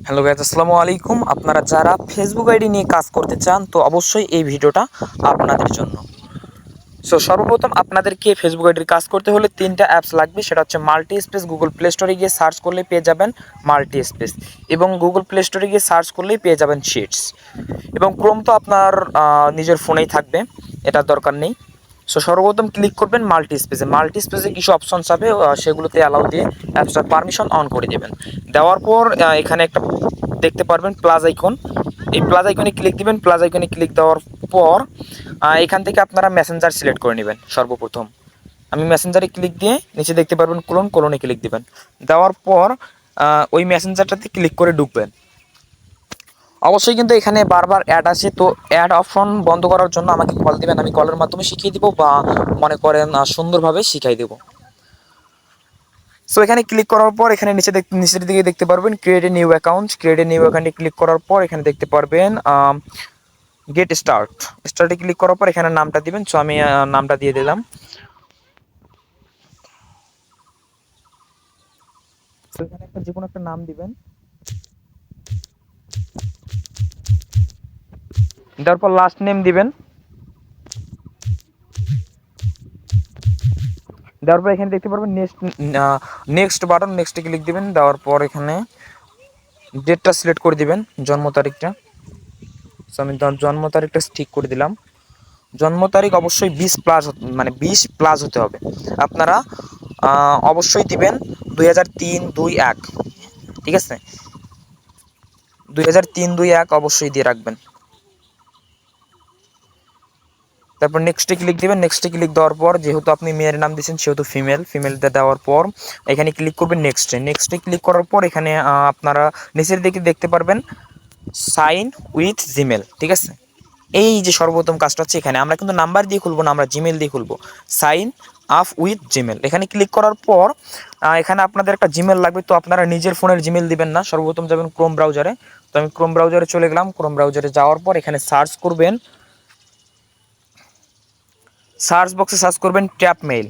Hello guys, আসসালামু আলাইকুম। আপনারা যারা ফেসবুক আইডি নিয়ে কাজ করতে চান তো অবশ্যই এই ভিডিওটা আপনাদের জন্য। সর্বপ্রথম আপনাদেরকে ফেসবুক আইডির কাজ করতে হলে তিনটা অ্যাপস লাগবে। সেটা হচ্ছে মাল্টি স্পেস। গুগল প্লে স্টোরে গিয়ে সার্চ করলেই পেয়ে যাবেন মাল্টি স্পেস, এবং গুগল প্লে স্টোরে গিয়ে সার্চ করলেই পেয়ে যাবেন শিটস, এবং ক্রোম তো আপনার নিজের ফোনেই থাকবে, এটার দরকার নেই। সর্বপ্রথম ক্লিক করবেন মাল্টি স্পেসে। মাল্টি স্পেসে কিছু অপশনস হবে, সেগুলোতে অ্যালাউ দিয়ে অ্যাপসটার পারমিশন অন করে দেবেন। দেওয়ার পর এখানে একটা দেখতে পারবেন প্লাস আইকন। এই প্লাস আইকনে ক্লিক দিবেন। প্লাস আইকনে ক্লিক দেওয়ার পর এখান থেকে আপনারা মেসেঞ্জার সিলেক্ট করে নেবেন। সর্বপ্রথম আমি মেসেঞ্জারে ক্লিক দিয়ে নিচে দেখতে পারবেন কোলনে ক্লিক দিবেন। দেওয়ার পর ওই মেসেঞ্জারটাতে ক্লিক করে ঢুকবেন। অবশ্যই কিন্তু এখানে বারবার অ্যাড আছে, তো অ্যাড অপশন বন্ধ করার জন্য আমাকে কল দিবেন, আমি কলের মাধ্যমে শিখিয়ে দিব, বা মনে করেন সুন্দরভাবে শিখাই দেব। এখানে ক্লিক করার পর এখানে নিচের দিকে দেখতে পারবেন create a new account. Create a new অ্যাকাউন্টে ক্লিক করার পর এখানে দেখতে পারবেন গেট স্টার্টে ক্লিক করার পর এখানে নামটা দিবেন। আমি নামটা দিয়ে দিলাম। এখানে যে কোনো একটা নাম দিবেন। তারপর লাস্ট নেম দিবেন। দেওয়ার পর এখানে দেখতে পারবেন নেক্সট বাটন, নেক্সটে ক্লিক দিবেন। দেওয়ার পর এখানে ডেটটা সিলেক্ট করে দিবেন, জন্ম তারিখটা। আমি জন্ম তারিখটা ঠিক করে দিলাম। জন্ম তারিখ অবশ্যই 20+ মানে 20+ হতে হবে। আপনারা অবশ্যই দিবেন 2003-21, ঠিক আছে? 2003-21 অবশ্যই দিয়ে রাখবেন। তারপর নেক্সটে ক্লিক দিবেন। নেক্সটে ক্লিক দেওয়ার পর যেহেতু আপনি মেয়ের নাম দিয়েছেন সেহেতু ফিমেলটা দেওয়ার পর এখানে ক্লিক করবেন নেক্সটে ক্লিক করার পর এখানে আপনারা নিচের দিকে দেখতে পারবেন সাইন উইথ জিমেল, ঠিক আছে? এই যে সর্বপ্রথম কাজটা হচ্ছে, এখানে আমরা কিন্তু নাম্বার দিয়ে খুলবো না, আমরা জিমেল দিয়ে খুলবো। সাইন আপ উইথ জিমেল এখানে ক্লিক করার পর এখানে আপনাদের একটা জিমেল লাগবে, তো আপনারা নিজের ফোনের জিমেল দিবেন না। সর্বপ্রথম যাবেন ক্রোম ব্রাউজারে। তো আমি ক্রোম ব্রাউজারে চলে গেলাম। ক্রোম ব্রাউজারে যাওয়ার পর এখানে সার্চ বক্সে সার্চ করবেন tap mail,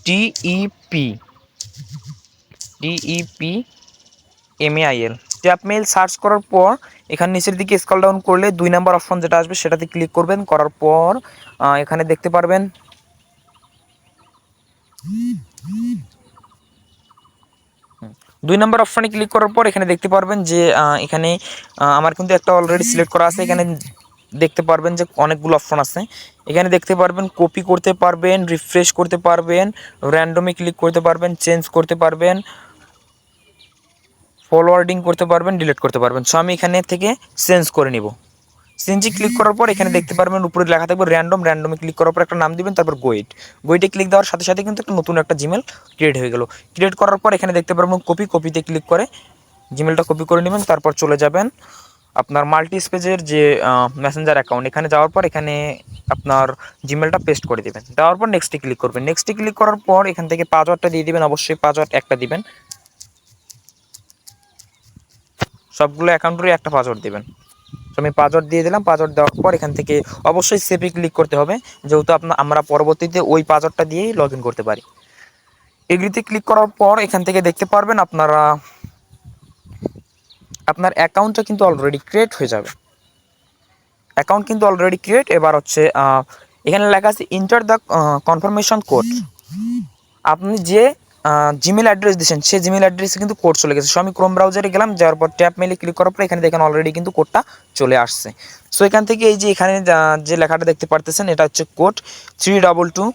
TEP TEPMAIL, tap mail search করার পর এখানে নিচের দিকে স্ক্রল ডাউন করলে 2 নাম্বার অপশন যেটা আসবে সেটাতে ক্লিক করবেন। করার পর এখানে দেখতে পারবেন 2 নাম্বার অপশনে ক্লিক করার পর এখানে দেখতে পারবেন যে এখানে আমার কিন্তু একটা অলরেডি সিলেক্ট করা আছে। এখানে দেখতে পারবেন যে অনেকগুলো অপশন আছে। এখানে দেখতে পারবেন কপি করতে পারবেন, রিফ্রেশ করতে পারবেন, র্যান্ডমে ক্লিক করতে পারবেন, চেঞ্জ করতে পারবেন, ফরওয়ার্ডিং করতে পারবেন, ডিলিট করতে পারবেন। আমি এখানে থেকে চেঞ্জ করে নিব। চেঞ্জে ক্লিক করার পর এখানে দেখতে পারবেন উপরে লেখা থাকবে র্যান্ডমে ক্লিক করার পর একটা নাম দিবেন, তারপর গোইটে ক্লিক দেওয়ার সাথে সাথে কিন্তু একটা নতুন একটা জিমেল ক্রিয়েট হয়ে গেল। ক্রিয়েট করার পর এখানে দেখতে পারবেন কপিতে ক্লিক করে জিমেলটা কপি করে নেবেন। তারপর চলে যাবেন আপনার মাল্টি স্পেজের যে মেসেঞ্জার অ্যাকাউন্ট, এখানে যাওয়ার পর এখানে আপনার জিমেলটা পেস্ট করে দেবেন। দেওয়ার পর নেক্সটে ক্লিক করবেন। নেক্সটে ক্লিক করার পর এখান থেকে পাসওয়ার্ডটা দিয়ে দিবেন। অবশ্যই পাসওয়ার্ড একটা দিবেন, সবগুলো অ্যাকাউন্টেরই একটা পাসওয়ার্ড দেবেন। তো আমি পাসওয়ার্ড দিয়ে দিলাম। পাসওয়ার্ড দেওয়ার পর এখান থেকে অবশ্যই সেভে ক্লিক করতে হবে, যেহেতু আমরা পরবর্তীতে ওই পাসওয়ার্ডটা দিয়েই লগ ইন করতে পারি। এগ্রিতে ক্লিক করার পর এখান থেকে দেখতে পারবেন আপনার অ্যাকাউন্টটা কিন্তু অলরেডি ক্রিয়েট হয়ে যাবে। অ্যাকাউন্ট কিন্তু অলরেডি ক্রিয়েট। এবার হচ্ছে এখানে লেখা আছে ইন্টার দ্য কনফার্মেশন কোড। আপনি যে জিমেল অ্যাড্রেস দিয়েছেন সেই জিমেল অ্যাড্রেসে কিন্তু কোড চলে গেছে। আমি ক্রোম ব্রাউজারে গেলাম, যাওয়ার পর ট্যাপ মেলে ক্লিক করার পর এখানে দেখেন অলরেডি কিন্তু কোডটা চলে আসছে। এখান থেকে এই যে এখানে যে লেখাটা দেখতে পারতেছেন এটা হচ্ছে কোড 322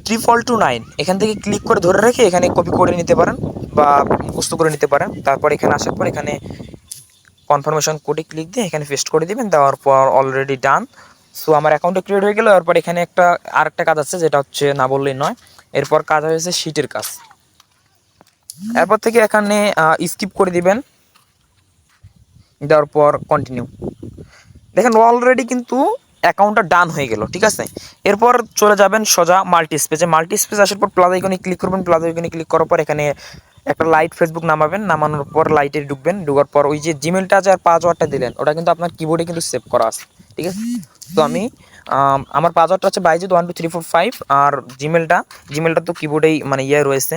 3 এখান থেকে ক্লিক করে ধরে রেখে এখানে কপি করে নিতে পারেন বা মুখস্থ করে নিতে পারেন। তারপর এখানে আসার পর এখানে কনফার্মেশন কোডে ক্লিক দিয়ে এখানে পেস্ট করে দিবেন। দেওয়ার পর অলরেডি ডান। আমার অ্যাকাউন্টে ক্রিয়েট হয়ে গেল। এরপর এখানে আরেকটা কাজ আছে, যেটা হচ্ছে না বললেই নয়। এরপর কাজ হয়েছে শিটের কাজ। এরপর থেকে এখানে স্কিপ করে দিবেন। দেওয়ার পর কন্টিনিউ। দেখেন অলরেডি কিন্তু অ্যাকাউন্টটা ডান হয়ে গেল, ঠিক আছে? এরপর চলে যাবেন সোজা মাল্টি স্পেস আসার পর প্লাস আইকনে ক্লিক করবেন। প্লাস আইকনে ক্লিক করার পর এখানে একটা লাইট ফেসবুক নামাবেন। নামানোর পর লাইটে ঢুকার পর ওই যে জিমেলটা আছে আর পাসওয়ার্ডটা দিলেন ওটা কিন্তু আপনার কিবোর্ডে কিন্তু সেভ করা আছে, ঠিক আছে? তো আমি আমার পাসওয়ার্ডটা হচ্ছে বাইজিৎ123455, আর জিমেলটা তো কিবোর্ডেই মানে রয়েছে,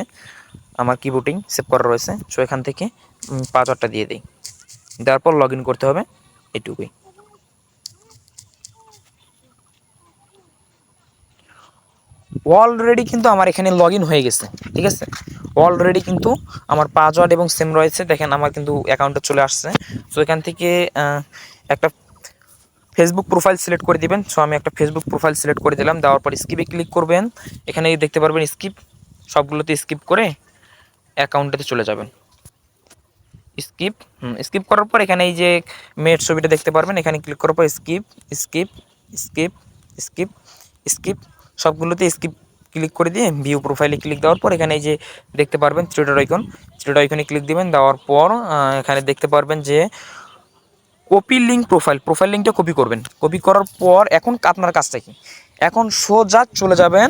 আমার কিবোর্ডিং সেভ করা রয়েছে। সো এখান থেকে পাসওয়ার্ডটা দিয়ে দিই, দেওয়ার পর লগ ইন করতে হবে, এটুকুই। অলরেডি কিন্তু আমার এখানে লগ ইন হয়ে গেছে, ঠিক আছে। অলরেডি কিন্তু আমার পাসওয়ার্ড এবং সেম রয়েছে, দেখেন আমার কিন্তু অ্যাকাউন্টে চলে আসছে। সো এখান থেকে একটা ফেসবুক প্রোফাইল সিলেক্ট করে দিবেন। সো আমি একটা ফেসবুক প্রোফাইল সিলেক্ট করে দিলাম, দেওয়ার পর স্কিপে ক্লিক করবেন। এখানে দেখতে পারবেন স্কিপ, সবগুলোতে স্কিপ করে অ্যাকাউন্টেতে চলে যাবেন। স্কিপ স্কিপ করার পর এখানে এই যে মেয়ের ছবিটা দেখতে পারবেন, এখানে ক্লিক করার পর skip skip skip skip skip সবগুলোতে স্কিপ ক্লিক করে দিয়ে ভিউ প্রোফাইলে ক্লিক দেওয়ার পর এখানে এই যে দেখতে পারবেন থ্রি ডট আইকনে ক্লিক দিবেন। দেওয়ার পর এখানে দেখতে পারবেন যে কপি লিঙ্ক প্রোফাইল লিঙ্কটা কপি করবেন। কপি করার পর এখন আপনার কাজটা কি, এখন সোজা চলে যাবেন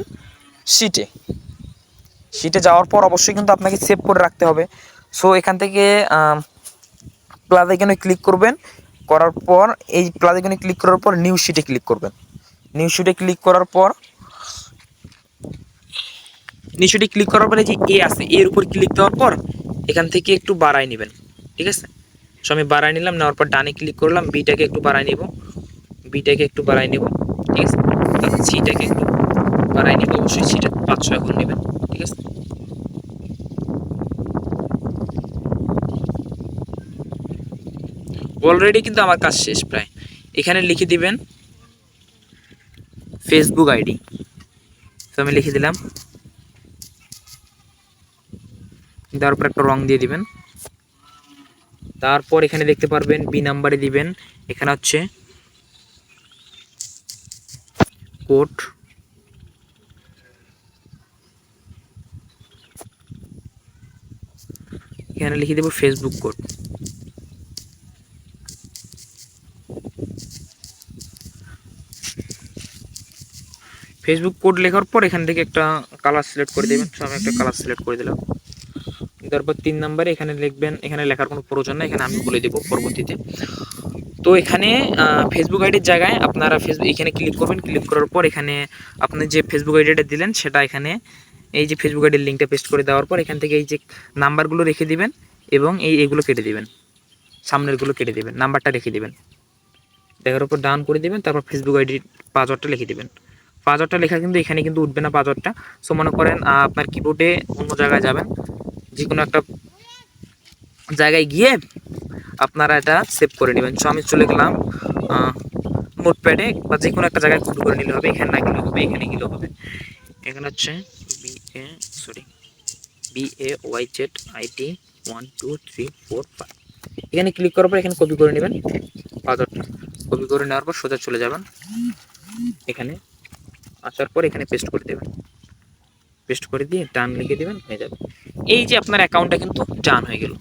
শিটে যাওয়ার পর অবশ্যই কিন্তু আপনাকে সেভ করে রাখতে হবে। সো এখান থেকে প্লাস আইকনে ক্লিক করবেন, করার পর এই প্লাস আইকনে ক্লিক করার পর নিউ শিটে ক্লিক করবেন। নিউ শিটে ক্লিক করার পর এই যে এ আছে, এর উপর ক্লিক দেওয়ার পর এখান থেকে একটু বাড়ায় নেবেন, ঠিক আছে। সো আমি বাড়ায় নিলাম, নেওয়ার পর ডানে ক্লিক করলাম, বিটাকে একটু বাড়ায় নেব, ঠিক আছে। তারপর সিটাকে একটু বাড়ায় নেব, অবশ্যই সিটা 500 এখন নেবেন, ঠিক আছে। অলরেডি কিন্তু আমার কাজ শেষ প্রায়। এখানে লিখে দিবেন ফেসবুক আইডি। তো আমি লিখে দিলাম, দেওয়ার পর একটা রং দিয়ে দিবেন। তারপর এখানে দেখতে পারবেন বি নাম্বারে দিবেন, এখানে হচ্ছে কোড, এখানে লিখে দেব ফেসবুক কোড। ফেসবুক কোড লেখার পর এখান থেকে একটা কালার সিলেক্ট করে দেবেন। সো আমি একটা কালার সিলেক্ট করে দিলাম। তারপর 3 নম্বরে এখানে লিখবেন, এখানে লেখার কোনো প্রয়োজন নাই, এখানে আমি বলে দেবো পরবর্তীতে। তো এখানে ফেসবুক আইডির জায়গায় আপনারা এখানে ক্লিক করবেন। ক্লিক করার পর এখানে আপনি যে ফেসবুক আইডিটা দিলেন সেটা এখানে এই যে ফেসবুক আইডির লিঙ্কটা পেস্ট করে দেওয়ার পর এখান থেকে এই যে নাম্বারগুলো রেখে দিবেন এবং এইগুলো কেটে দিবেন, সামনেরগুলো কেটে দিবেন, নাম্বারটা রেখে দিবেন। দেখার উপর ডান করে দিবেন। তারপর ফেসবুক আইডির পাসওয়ার্ডটা লিখে দিবেন। পাসওয়ার্ডটা লেখা কিন্তু এখানে কিন্তু উঠবে না পাসওয়ার্ডটা। সো মনে করেন আপনার কিবোর্ডে অন্য জায়গায় যাবেন, যে কোনো একটা জায়গায় গিয়ে আপনারা এটা সেভ করে নেবেন। সো আমি চলে গেলাম নোটপ্যাডে বা যে কোনো একটা জায়গায় কপি করে নিলে হবে, এখানে না গেলেও হবে, এখানে গেলেও হবে। এখানে হচ্ছে BAYZIT 1 2 3 4 5, এখানে ক্লিক করার পর এখানে কপি করে নেবেন পাসওয়ার্ডটা। কপি করে নেওয়ার পর সোজা চলে যাবেন, এখানে আসার পর এখানে পেস্ট করে দেবেন। পেস্ট করে দিয়ে ডান লিখে দেবেন, হয়ে যাবে। এই যে আপনার অ্যাকাউন্টটা কিন্তু ডান হয়ে গেল।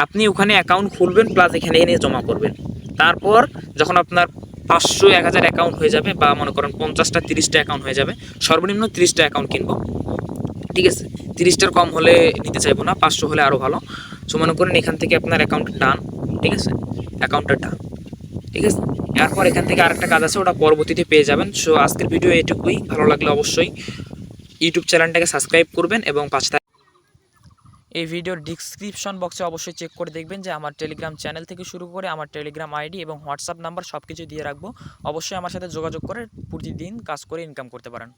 আপনি ওখানে অ্যাকাউন্ট খুলবেন প্লাস এখানে এনে জমা করবেন। তারপর যখন আপনার 500 1000 অ্যাকাউন্ট হয়ে যাবে, বা মনে করেন 50টা 30টা অ্যাকাউন্ট হয়ে যাবে, সর্বনিম্ন 30টা অ্যাকাউন্ট কিনবো, ঠিক আছে। 30টার কম হলে নিতে চাইবো না, 500 হলে আরও ভালো। সো মনে করেন এখান থেকে আপনার অ্যাকাউন্টটা ডান, ঠিক আছে, অ্যাকাউন্টটা ডান, ঠিক আছে। এরপর এখান থেকে আরেকটা কাজ আছে, ওটা পরবর্তীতে পেয়ে যাবেন। সো আজকের ভিডিও এটুকুই। ভালো লাগলে অবশ্যই ইউটিউব চ্যানেলটাকে সাবস্ক্রাইব করবেন এবং পাশে এই ভিডিওর ডিসক্রিপশন বক্সে অবশ্যই চেক করে দেখবেন যে আমার টেলিগ্রাম চ্যানেল থেকে শুরু করে আমার টেলিগ্রাম আইডি এবং হোয়াটসঅ্যাপ নাম্বার সব কিছু দিয়ে রাখবো। অবশ্যই আমার সাথে যোগাযোগ করে প্রতিদিন কাজ করে ইনকাম করতে পারেন।